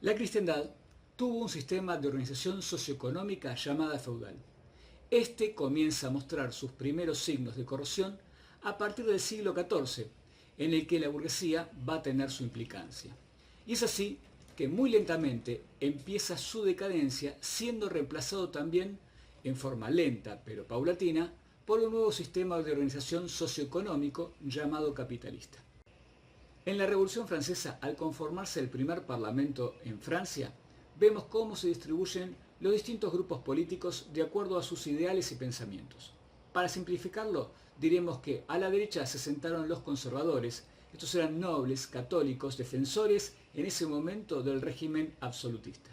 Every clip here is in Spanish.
La cristiandad tuvo un sistema de organización socioeconómica llamada feudal. Este comienza a mostrar sus primeros signos de corrosión a partir del siglo XIV, en el que la burguesía va a tener su implicancia. Y es así que muy lentamente empieza su decadencia, siendo reemplazado también, en forma lenta pero paulatina, por un nuevo sistema de organización socioeconómico llamado capitalista. En la Revolución Francesa, al conformarse el primer parlamento en Francia, vemos cómo se distribuyen los distintos grupos políticos de acuerdo a sus ideales y pensamientos. Para simplificarlo, diremos que a la derecha se sentaron los conservadores. Estos eran nobles, católicos, defensores en ese momento del régimen absolutista.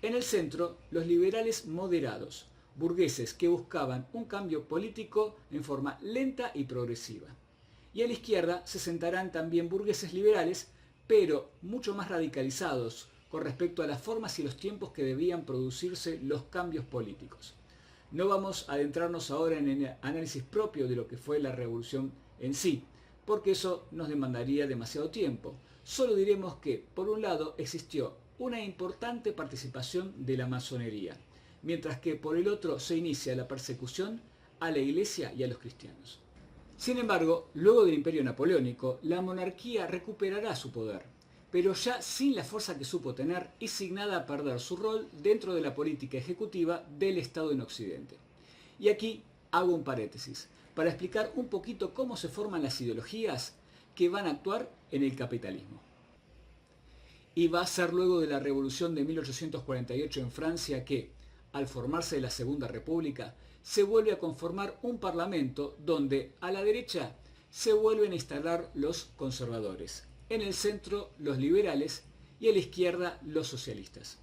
En el centro, los liberales moderados, burgueses que buscaban un cambio político en forma lenta y progresiva. Y a la izquierda se sentarán también burgueses liberales, pero mucho más radicalizados con respecto a las formas y los tiempos que debían producirse los cambios políticos. No vamos a adentrarnos ahora en el análisis propio de lo que fue la revolución en sí, porque eso nos demandaría demasiado tiempo. Solo diremos que, por un lado, existió una importante participación de la masonería, mientras que por el otro se inicia la persecución a la Iglesia y a los cristianos. Sin embargo, luego del Imperio Napoleónico, la monarquía recuperará su poder, pero ya sin la fuerza que supo tener y signada a perder su rol dentro de la política ejecutiva del Estado en Occidente. Y aquí hago un paréntesis para explicar un poquito cómo se forman las ideologías que van a actuar en el capitalismo. Y va a ser luego de la Revolución de 1848 en Francia que, al formarse la Segunda República, se vuelve a conformar un parlamento donde a la derecha se vuelven a instalar los conservadores, en el centro los liberales y a la izquierda los socialistas.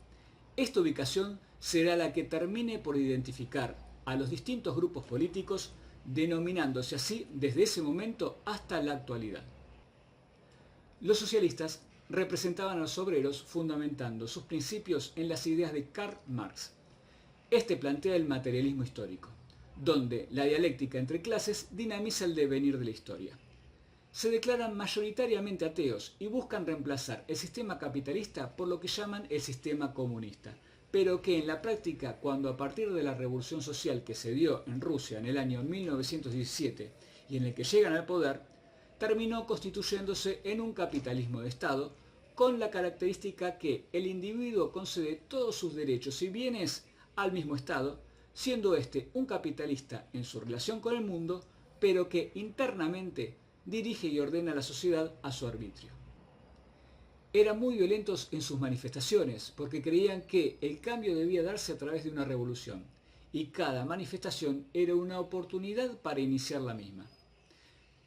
Esta ubicación será la que termine por identificar a los distintos grupos políticos, denominándose así desde ese momento hasta la actualidad. Los socialistas representaban a los obreros fundamentando sus principios en las ideas de Karl Marx. Este plantea el materialismo histórico, donde la dialéctica entre clases dinamiza el devenir de la historia. Se declaran mayoritariamente ateos y buscan reemplazar el sistema capitalista por lo que llaman el sistema comunista, pero que en la práctica, cuando a partir de la revolución social que se dio en Rusia en el año 1917 y en el que llegan al poder, terminó constituyéndose en un capitalismo de Estado, con la característica que el individuo concede todos sus derechos y bienes al mismo Estado, siendo este un capitalista en su relación con el mundo, pero que internamente dirige y ordena a la sociedad a su arbitrio. Eran muy violentos en sus manifestaciones, porque creían que el cambio debía darse a través de una revolución, y cada manifestación era una oportunidad para iniciar la misma.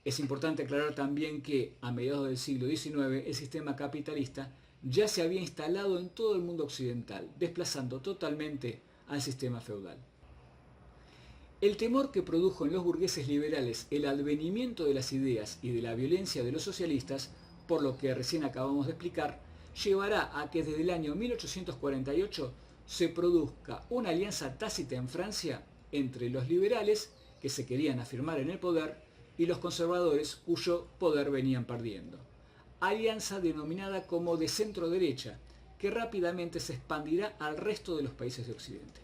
Es importante aclarar también que, a mediados del siglo XIX, el sistema capitalista ya se había instalado en todo el mundo occidental, desplazando totalmente al sistema feudal. El temor que produjo en los burgueses liberales el advenimiento de las ideas y de la violencia de los socialistas, por lo que recién acabamos de explicar, llevará a que desde el año 1848 se produzca una alianza tácita en Francia entre los liberales, que se querían afirmar en el poder, y los conservadores, cuyo poder venían perdiendo. Alianza denominada como de centro-derecha, que rápidamente se expandirá al resto de los países de Occidente.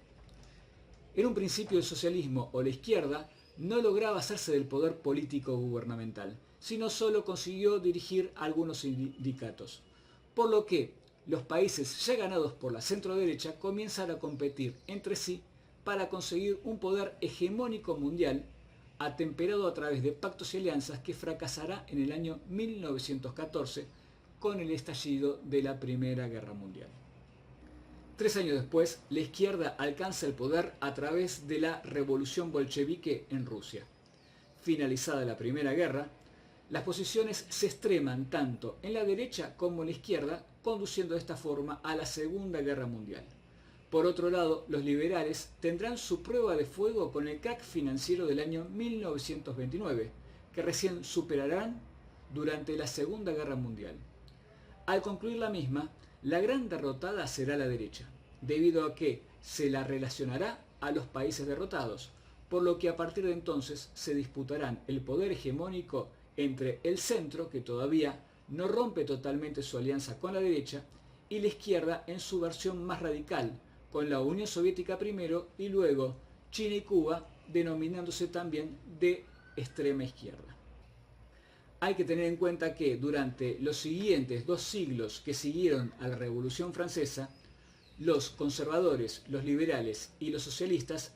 En un principio el socialismo o la izquierda no lograba hacerse del poder político gubernamental, sino solo consiguió dirigir algunos sindicatos, por lo que los países ya ganados por la centro-derecha comienzan a competir entre sí para conseguir un poder hegemónico mundial atemperado a través de pactos y alianzas que fracasará en el año 1914 con el estallido de la Primera Guerra Mundial. 3 años después, la izquierda alcanza el poder a través de la revolución bolchevique en Rusia. Finalizada la Primera Guerra, las posiciones se extreman tanto en la derecha como en la izquierda, conduciendo de esta forma a la Segunda Guerra Mundial. Por otro lado, los liberales tendrán su prueba de fuego con el crack financiero del año 1929, que recién superarán durante la Segunda Guerra Mundial. Al concluir la misma, la gran derrotada será la derecha, debido a que se la relacionará a los países derrotados, por lo que a partir de entonces se disputarán el poder hegemónico entre el centro, que todavía no rompe totalmente su alianza con la derecha, y la izquierda en su versión más radical, con la Unión Soviética primero y luego China y Cuba denominándose también de extrema izquierda. Hay que tener en cuenta que durante los siguientes 2 siglos que siguieron a la Revolución Francesa, los conservadores, los liberales y los socialistas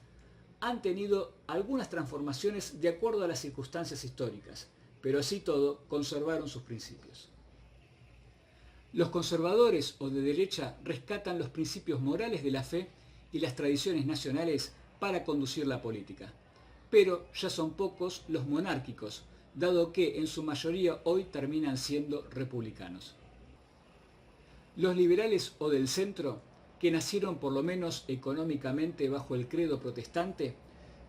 han tenido algunas transformaciones de acuerdo a las circunstancias históricas, pero así todo conservaron sus principios. Los conservadores o de derecha rescatan los principios morales de la fe y las tradiciones nacionales para conducir la política, pero ya son pocos los monárquicos, dado que en su mayoría hoy terminan siendo republicanos. Los liberales o del centro, que nacieron por lo menos económicamente bajo el credo protestante,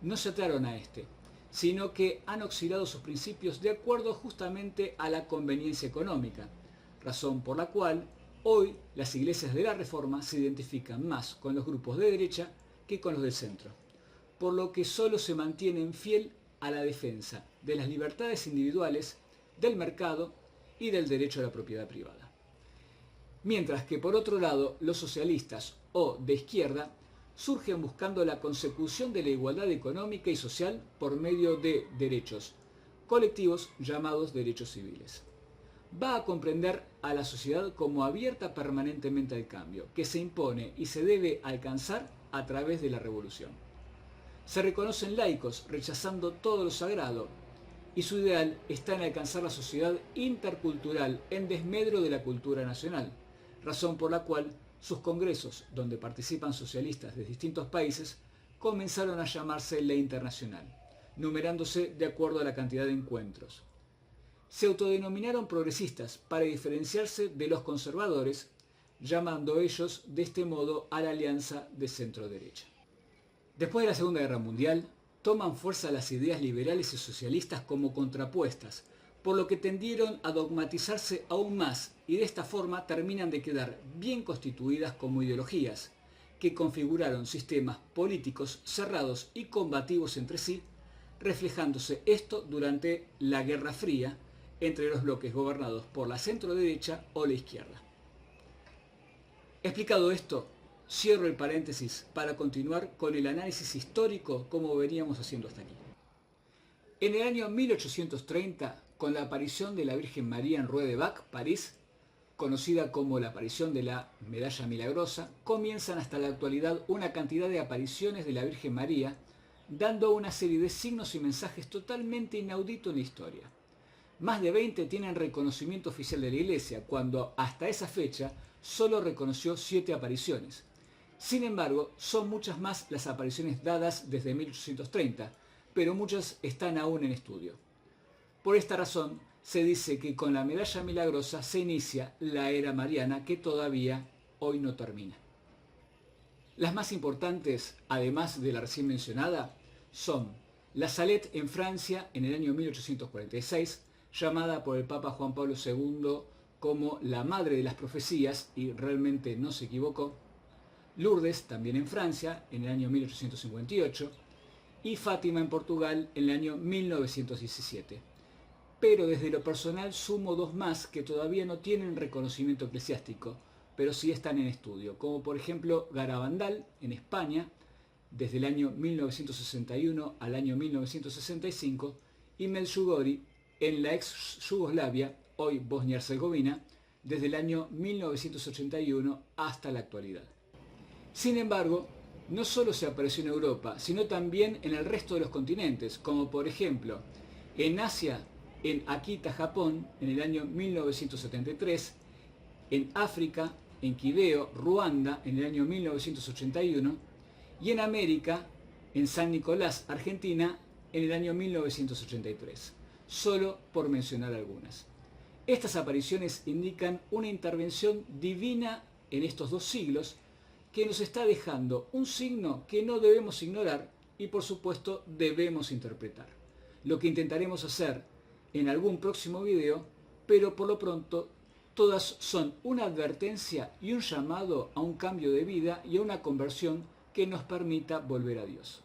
no se ataron a este, sino que han oscilado sus principios de acuerdo justamente a la conveniencia económica, razón por la cual hoy las iglesias de la Reforma se identifican más con los grupos de derecha que con los del centro, por lo que solo se mantienen fiel a la defensa de las libertades individuales, del mercado y del derecho a la propiedad privada. Mientras que por otro lado los socialistas o de izquierda surgen buscando la consecución de la igualdad económica y social por medio de derechos colectivos llamados derechos civiles. Va a comprender a la sociedad como abierta permanentemente al cambio, que se impone y se debe alcanzar a través de la revolución. Se reconocen laicos rechazando todo lo sagrado, y su ideal está en alcanzar la sociedad intercultural en desmedro de la cultura nacional, razón por la cual sus congresos, donde participan socialistas de distintos países, comenzaron a llamarse la Internacional, numerándose de acuerdo a la cantidad de encuentros. Se autodenominaron progresistas para diferenciarse de los conservadores, llamando ellos de este modo a la alianza de centro-derecha. Después de la Segunda Guerra Mundial, toman fuerza las ideas liberales y socialistas como contrapuestas, por lo que tendieron a dogmatizarse aún más y de esta forma terminan de quedar bien constituidas como ideologías, que configuraron sistemas políticos cerrados y combativos entre sí, reflejándose esto durante la Guerra Fría entre los bloques gobernados por la centro-derecha o la izquierda. Explicado esto, cierro el paréntesis para continuar con el análisis histórico como veníamos haciendo hasta aquí. En el año 1830, con la aparición de la Virgen María en Rue de Bac, París, conocida como la aparición de la Medalla Milagrosa, comienzan hasta la actualidad una cantidad de apariciones de la Virgen María, dando una serie de signos y mensajes totalmente inauditos en la historia. Más de 20 tienen reconocimiento oficial de la Iglesia, cuando hasta esa fecha solo reconoció 7 apariciones. Sin embargo, son muchas más las apariciones dadas desde 1830, pero muchas están aún en estudio. Por esta razón, se dice que con la Medalla Milagrosa se inicia la era mariana, que todavía hoy no termina. Las más importantes, además de la recién mencionada, son la Salette en Francia en el año 1846, llamada por el Papa Juan Pablo II como la Madre de las Profecías, y realmente no se equivocó. Lourdes, también en Francia, en el año 1858, y Fátima en Portugal en el año 1917. Pero desde lo personal sumo 2 más que todavía no tienen reconocimiento eclesiástico, pero sí están en estudio, como por ejemplo Garabandal en España, desde el año 1961 al año 1965, y Medjugorje en la ex Yugoslavia, hoy Bosnia-Herzegovina, desde el año 1981 hasta la actualidad. Sin embargo, no solo se apareció en Europa, sino también en el resto de los continentes, como por ejemplo en Asia, en Akita, Japón, en el año 1973, en África, en Quibeo, Ruanda, en el año 1981, y en América, en San Nicolás, Argentina, en el año 1983, solo por mencionar algunas. Estas apariciones indican una intervención divina en estos 2 siglos, que nos está dejando un signo que no debemos ignorar y por supuesto debemos interpretar. Lo que intentaremos hacer en algún próximo video, pero por lo pronto todas son una advertencia y un llamado a un cambio de vida y a una conversión que nos permita volver a Dios.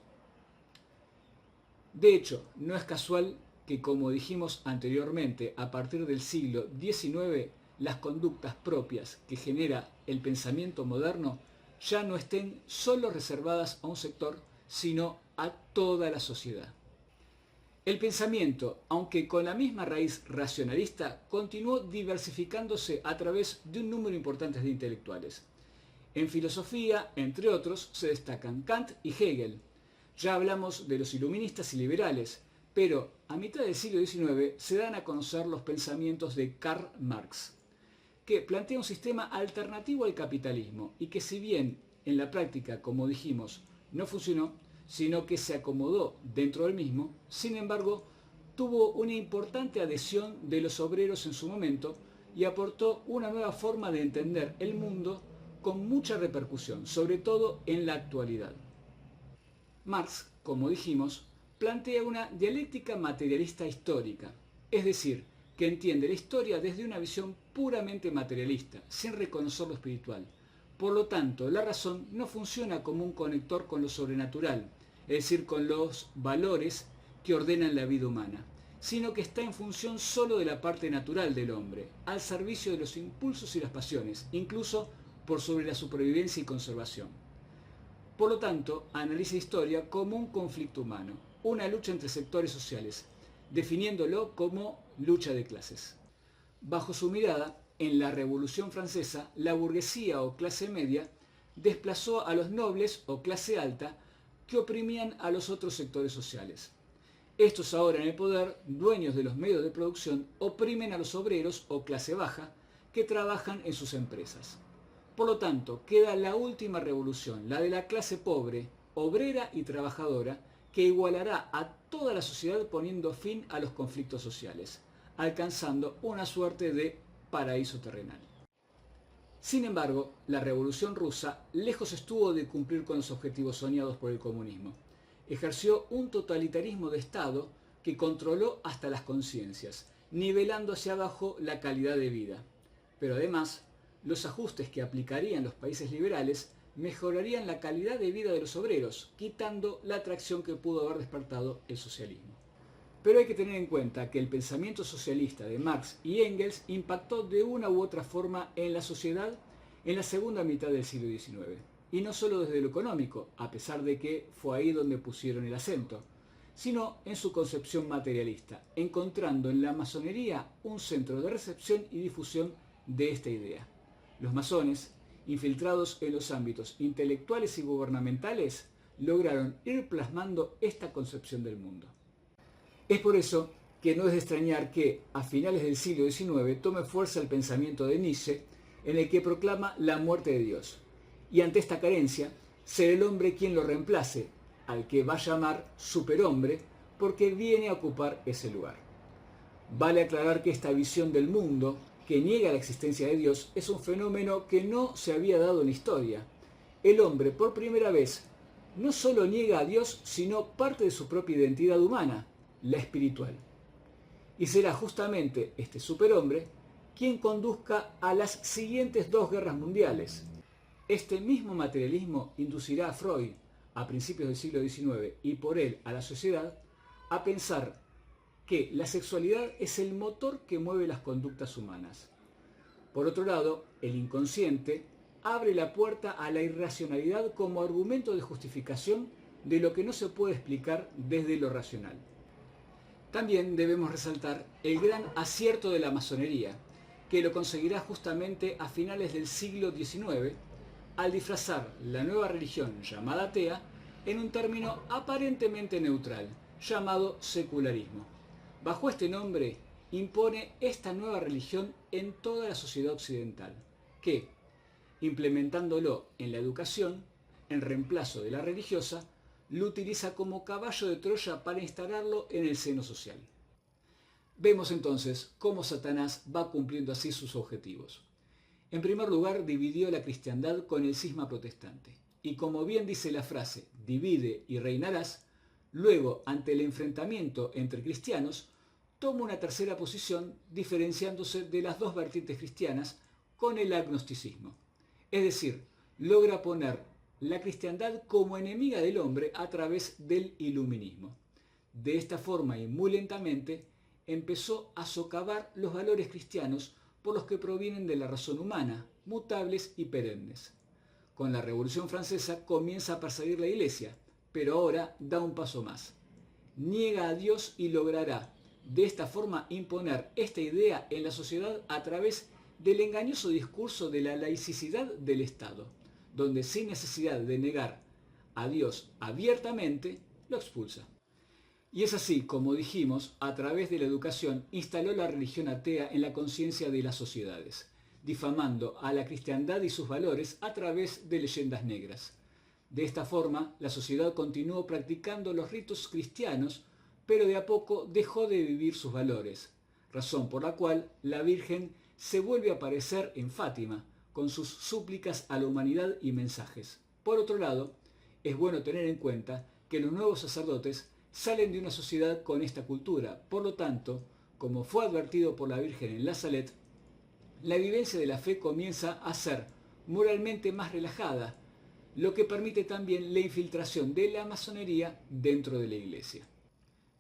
De hecho, no es casual que, como dijimos anteriormente, a partir del siglo XIX, las conductas propias que genera el pensamiento moderno ya no estén solo reservadas a un sector, sino a toda la sociedad. El pensamiento, aunque con la misma raíz racionalista, continuó diversificándose a través de un número importante de intelectuales. En filosofía, entre otros, se destacan Kant y Hegel. Ya hablamos de los iluministas y liberales, pero a mitad del siglo XIX se dan a conocer los pensamientos de Karl Marx, que plantea un sistema alternativo al capitalismo y que, si bien en la práctica, como dijimos, no funcionó, sino que se acomodó dentro del mismo, sin embargo, tuvo una importante adhesión de los obreros en su momento y aportó una nueva forma de entender el mundo con mucha repercusión, sobre todo en la actualidad. Marx, como dijimos, plantea una dialéctica materialista histórica, es decir, que entiende la historia desde una visión puramente materialista, sin reconocer lo espiritual. Por lo tanto, la razón no funciona como un conector con lo sobrenatural, es decir, con los valores que ordenan la vida humana, sino que está en función solo de la parte natural del hombre, al servicio de los impulsos y las pasiones, incluso por sobre la supervivencia y conservación. Por lo tanto, analiza historia como un conflicto humano, una lucha entre sectores sociales, definiéndolo como lucha de clases. Bajo su mirada, en la Revolución Francesa, la burguesía o clase media desplazó a los nobles o clase alta que oprimían a los otros sectores sociales. Estos ahora en el poder, dueños de los medios de producción, oprimen a los obreros o clase baja que trabajan en sus empresas. Por lo tanto, queda la última revolución, la de la clase pobre, obrera y trabajadora, que igualará a toda la sociedad poniendo fin a los conflictos sociales, alcanzando una suerte de paraíso terrenal. Sin embargo, la Revolución Rusa lejos estuvo de cumplir con los objetivos soñados por el comunismo. Ejerció un totalitarismo de Estado que controló hasta las conciencias, nivelando hacia abajo la calidad de vida. Pero además, los ajustes que aplicarían los países liberales mejorarían la calidad de vida de los obreros, quitando la atracción que pudo haber despertado el socialismo. Pero hay que tener en cuenta que el pensamiento socialista de Marx y Engels impactó de una u otra forma en la sociedad en la segunda mitad del siglo XIX. Y no solo desde lo económico, a pesar de que fue ahí donde pusieron el acento, sino en su concepción materialista, encontrando en la masonería un centro de recepción y difusión de esta idea. Los masones, infiltrados en los ámbitos intelectuales y gubernamentales, lograron ir plasmando esta concepción del mundo. Es por eso que no es de extrañar que, a finales del siglo XIX, tome fuerza el pensamiento de Nietzsche, en el que proclama la muerte de Dios. Y ante esta carencia, será el hombre quien lo reemplace, al que va a llamar superhombre, porque viene a ocupar ese lugar. Vale aclarar que esta visión del mundo, que niega la existencia de Dios, es un fenómeno que no se había dado en la historia. El hombre, por primera vez, no solo niega a Dios, sino parte de su propia identidad humana, la espiritual. Y será justamente este superhombre quien conduzca a las siguientes dos guerras mundiales. Este mismo materialismo inducirá a Freud, a principios del siglo XIX, y por él a la sociedad, a pensar que la sexualidad es el motor que mueve las conductas humanas. Por otro lado, el inconsciente abre la puerta a la irracionalidad como argumento de justificación de lo que no se puede explicar desde lo racional. También debemos resaltar el gran acierto de la masonería, que lo conseguirá justamente a finales del siglo XIX, al disfrazar la nueva religión llamada atea en un término aparentemente neutral, llamado secularismo. Bajo este nombre, impone esta nueva religión en toda la sociedad occidental, que, implementándolo en la educación, en reemplazo de la religiosa, lo utiliza como caballo de Troya para instalarlo en el seno social. Vemos entonces cómo Satanás va cumpliendo así sus objetivos. En primer lugar, dividió la cristiandad con el cisma protestante. Y como bien dice la frase, divide y reinarás, luego, ante el enfrentamiento entre cristianos, toma una tercera posición diferenciándose de las dos vertientes cristianas con el agnosticismo. Es decir, logra poner la cristiandad como enemiga del hombre a través del iluminismo. De esta forma y muy lentamente empezó a socavar los valores cristianos por los que provienen de la razón humana, mutables y perennes. Con la Revolución Francesa comienza a perseguir la Iglesia, pero ahora da un paso más. Niega a Dios y logrará de esta forma imponer esta idea en la sociedad a través del engañoso discurso de la laicidad del Estado, donde sin necesidad de negar a Dios abiertamente, lo expulsa. Y es así, como dijimos, a través de la educación instaló la religión atea en la conciencia de las sociedades, difamando a la cristiandad y sus valores a través de leyendas negras. De esta forma, la sociedad continuó practicando los ritos cristianos, pero de a poco dejó de vivir sus valores, razón por la cual la Virgen se vuelve a aparecer en Fátima, con sus súplicas a la humanidad y mensajes. Por otro lado, es bueno tener en cuenta que los nuevos sacerdotes salen de una sociedad con esta cultura. Por lo tanto, como fue advertido por la Virgen en la Salet, la vivencia de la fe comienza a ser moralmente más relajada, lo que permite también la infiltración de la masonería dentro de la Iglesia.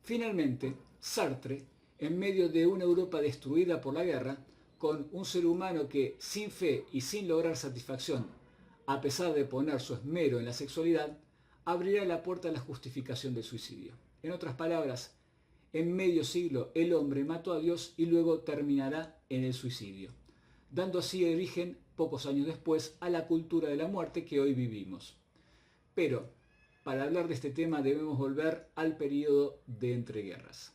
Finalmente, Sartre, en medio de una Europa destruida por la guerra, con un ser humano que, sin fe y sin lograr satisfacción, a pesar de poner su esmero en la sexualidad, abrirá la puerta a la justificación del suicidio. En otras palabras, en medio siglo el hombre mató a Dios y luego terminará en el suicidio, dando así origen, pocos años después, a la cultura de la muerte que hoy vivimos. Pero, para hablar de este tema debemos volver al periodo de entreguerras.